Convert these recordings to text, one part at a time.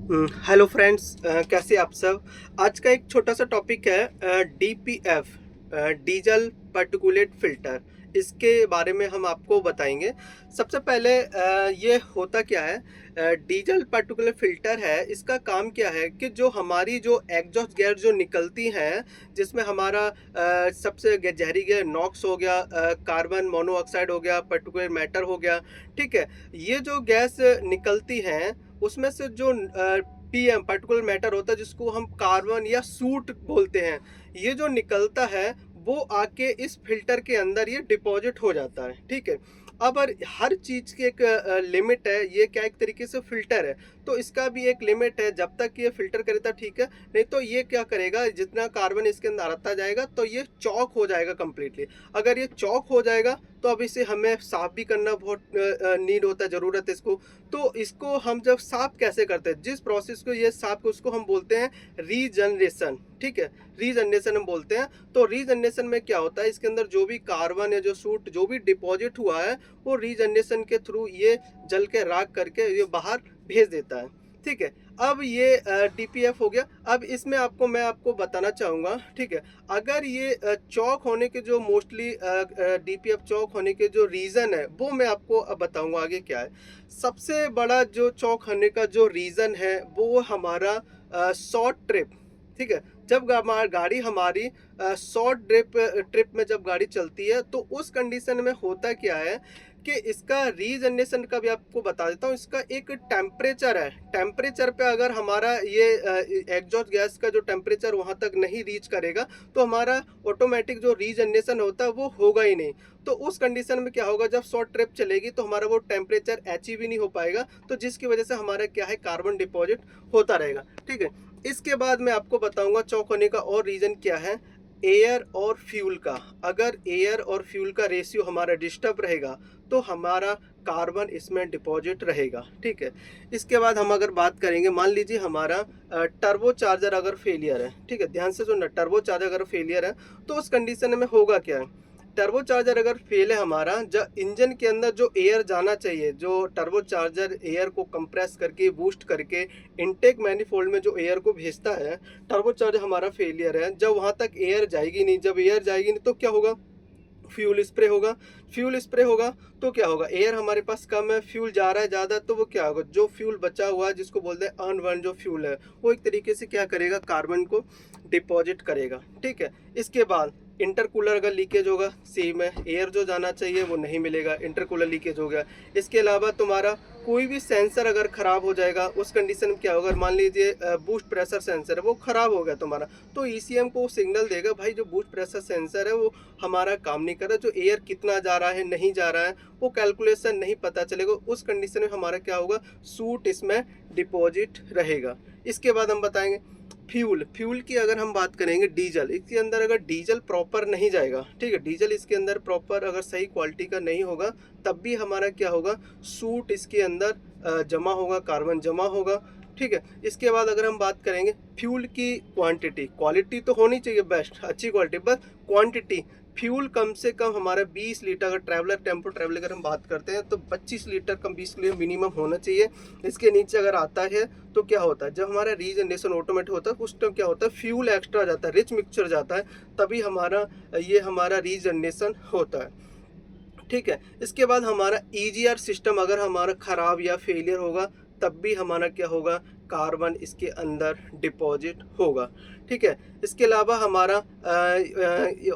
Hello friends, कैसे आप सब। आज का एक छोटा सा टॉपिक है डीपीएफ, डीजल पार्टिकुलेट फ़िल्टर। इसके बारे में हम आपको बताएंगे। सबसे पहले ये होता क्या है। डीजल पार्टिकुलेट फ़िल्टर है, इसका काम क्या है कि जो हमारी जो एग्जॉस्ट गैस जो निकलती हैं, जिसमें हमारा सबसे जहरी गैस नॉक्स हो गया, कार्बन मोनोऑक्साइड हो गया, पार्टिकुलेट मैटर हो गया। ठीक है, ये जो गैस निकलती हैं उसमें से जो पीएम पार्टिकुलर मैटर होता है, जिसको हम कार्बन या सूट बोलते हैं, ये जो निकलता है वो आके इस फिल्टर के अंदर ये डिपॉजिट हो जाता है। ठीक है, अब हर चीज़ की एक लिमिट है। ये क्या एक तरीके से फिल्टर है, तो इसका भी एक लिमिट है। जब तक ये फिल्टर करेगा ठीक है, नहीं तो ये क्या करेगा, जितना कार्बन इसके अंदर आता जाएगा तो ये चौक हो जाएगा कम्प्लीटली। अगर ये चौक हो जाएगा तो अब इसे हमें साफ़ भी करना बहुत नीड होता है, ज़रूरत है इसको। तो इसको हम जब साफ़ कैसे करते हैं, जिस प्रोसेस को ये साफ़, उसको हम बोलते हैं रीजनरेशन। ठीक है, रीजनरेशन हम बोलते हैं। तो रीजनरेशन में क्या होता है, इसके अंदर जो भी कार्बन या जो सूट जो भी डिपॉजिट हुआ है, वो रीजनरेशन के थ्रू ये जल के राख करके ये बाहर भेज देता है। ठीक है, अब ये डीपीएफ हो गया। अब इसमें मैं आपको बताना चाहूँगा। ठीक है, अगर ये चौक होने के जो मोस्टली डीपीएफ चौक होने के जो रीज़न है, वो मैं आपको अब बताऊँगा आगे क्या है। सबसे बड़ा जो चौक होने का जो रीज़न है वो हमारा शॉर्ट ट्रिप। ठीक है, जब गाड़ी हमारी शॉर्ट ट्रिप में जब गाड़ी चलती है, तो उस कंडीशन में होता क्या है कि इसका रीजनरेशन का भी आपको बता देता हूँ। इसका एक टेम्परेचर है, टेम्परेचर पे अगर हमारा ये एग्जॉस्ट गैस का जो टेम्परेचर वहाँ तक नहीं रीच करेगा, तो हमारा ऑटोमेटिक जो रीजनरेशन होता है वो होगा ही नहीं। तो उस कंडीशन में क्या होगा, जब शॉर्ट ट्रिप चलेगी तो हमारा वो टेम्परेचर अचीव ही नहीं हो पाएगा, तो जिसकी वजह से हमारा क्या है, कार्बन डिपॉजिट होता रहेगा। ठीक है, इसके बाद मैं आपको बताऊंगा चौक होने का और रीज़न क्या है। एयर और फ्यूल का, अगर एयर और फ्यूल का रेशियो हमारा डिस्टर्ब रहेगा तो हमारा कार्बन इसमें डिपॉजिट रहेगा। ठीक है, इसके बाद हम अगर बात करेंगे, मान लीजिए हमारा टर्बो चार्जर अगर फेलियर है। ठीक है, ध्यान से सुनना, टर्बो चार्जर अगर फेलियर है तो उस कंडीशन में होगा क्या है। टर्बो चार्जर अगर फेल है हमारा, जब इंजन के अंदर जो एयर जाना चाहिए, जो टर्बो चार्जर एयर को कंप्रेस करके बूस्ट करके इनटेक मैनिफोल्ड में जो एयर को भेजता है, टर्बो चार्जर हमारा फेलियर है। जब वहाँ तक एयर जाएगी नहीं, जब एयर जाएगी नहीं तो क्या होगा, फ्यूल स्प्रे होगा। फ्यूल स्प्रे होगा तो क्या होगा, एयर हमारे पास कम है, फ्यूल जा रहा है ज़्यादा, तो वो क्या होगा, जो फ्यूल बचा हुआ है, जिसको बोलते हैं अनबर्न जो फ्यूल है, वो एक तरीके से क्या करेगा, कार्बन को डिपॉजिट करेगा। ठीक है, इसके बाद इंटरकूलर अगर लीकेज होगा, सेम है, एयर जो जाना चाहिए वो नहीं मिलेगा, इंटरकूलर लीकेज हो गया। इसके अलावा तुम्हारा कोई भी सेंसर अगर ख़राब हो जाएगा, उस कंडीशन में क्या होगा, मान लीजिए बूस्ट प्रेशर सेंसर है वो ख़राब हो गया तुम्हारा, तो ईसीएम को सिग्नल देगा, भाई जो बूस्ट प्रेशर सेंसर है वो हमारा काम नहीं कर रहा, जो एयर कितना जा रहा है नहीं जा रहा है वो कैलकुलेशन नहीं पता चलेगा। उस कंडीशन में हमारा क्या होगा, सूट इसमें डिपॉजिट रहेगा। इसके बाद हम बताएंगे फ्यूल। फ्यूल की अगर हम बात करेंगे, डीजल, इसके अंदर अगर डीजल प्रॉपर नहीं जाएगा, ठीक है, डीजल इसके अंदर प्रॉपर अगर सही क्वालिटी का नहीं होगा, तब भी हमारा क्या होगा, सूट इसके अंदर जमा होगा, कार्बन जमा होगा। ठीक है, इसके बाद अगर हम बात करेंगे फ्यूल की क्वांटिटी, क्वालिटी तो होनी चाहिए बेस्ट, अच्छी क्वालिटी, बस क्वांटिटी, फ्यूल कम से कम हमारा 20 लीटर, अगर ट्रैवलर टेम्पो ट्रैवलर अगर हम बात करते हैं तो 25 लीटर कम 20 लीटर मिनिमम होना चाहिए। इसके नीचे अगर आता है तो क्या होता है, जब हमारा रीजनरेशन ऑटोमेटिक होता है उस टाइम क्या होता है, फ्यूल एक्स्ट्रा जाता है, रिच मिक्सचर जाता है, तभी हमारा रीजनरेशन होता है। ठीक है, इसके बाद हमारा ईजीआर सिस्टम अगर हमारा ख़राब या फेलियर होगा, तब भी हमारा क्या होगा, कार्बन इसके अंदर डिपॉजिट होगा। ठीक है, इसके अलावा हमारा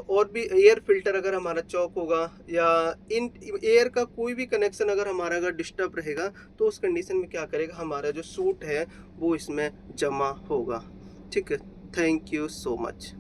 और भी एयर फिल्टर अगर हमारा चौक होगा, या इन एयर का कोई भी कनेक्शन अगर हमारा अगर डिस्टर्ब रहेगा, तो उस कंडीशन में क्या करेगा, हमारा जो सूट है वो इसमें जमा होगा। ठीक है, थैंक यू सो मच।